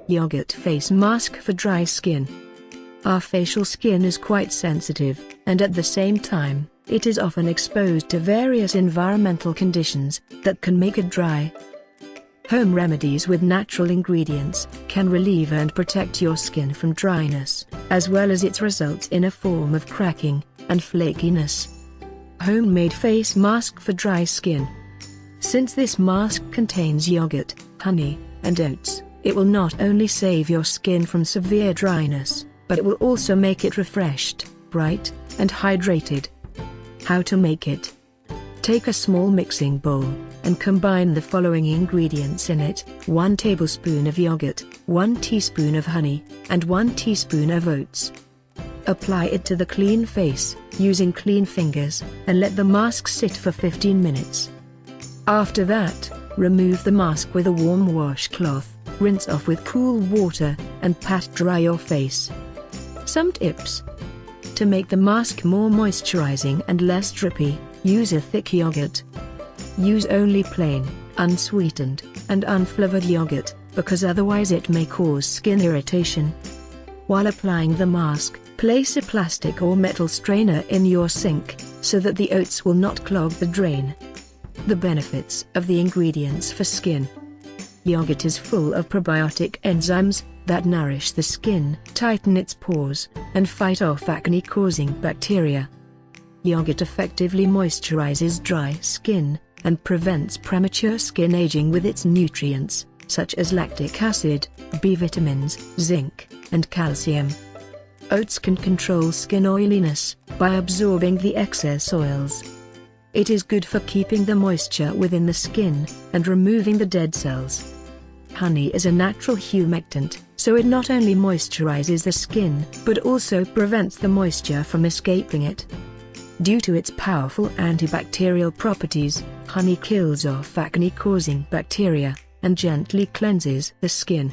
Yogurt face mask for dry skin. Our facial skin is quite sensitive, and at the same time, it is often exposed to various environmental conditions that can make it dry. Home remedies with natural ingredients can relieve and protect your skin from dryness, as well as its results in a form of cracking and flakiness. Homemade face mask for dry skin. Since this mask contains yogurt, honey, and oats, it will not only save your skin from severe dryness, but it will also make it refreshed, bright, and hydrated. How to make it? Take a small mixing bowl and combine the following ingredients in it: 1 tablespoon of yogurt, 1 teaspoon of honey, and 1 teaspoon of oats. Apply it to the clean face, using clean fingers, and let the mask sit for 15 minutes. After that, remove the mask with a warm washcloth, rinse off with cool water, and pat dry your face. Some tips. To make the mask more moisturizing and less drippy, use a thick yogurt. Use only plain, unsweetened, and unflavored yogurt, because otherwise it may cause skin irritation. While applying the mask, place a plastic or metal strainer in your sink, so that the oats will not clog the drain. The benefits of the ingredients for skin. Yogurt is full of probiotic enzymes that nourish the skin, tighten its pores, and fight off acne-causing bacteria. Yogurt effectively moisturizes dry skin and prevents premature skin aging with its nutrients, such as lactic acid, B vitamins, zinc, and calcium. Oats can control skin oiliness by absorbing the excess oils. It is good for keeping the moisture within the skin and removing the dead cells. Honey is a natural humectant, so it not only moisturizes the skin, but also prevents the moisture from escaping it. Due to its powerful antibacterial properties, honey kills off acne-causing bacteria and gently cleanses the skin.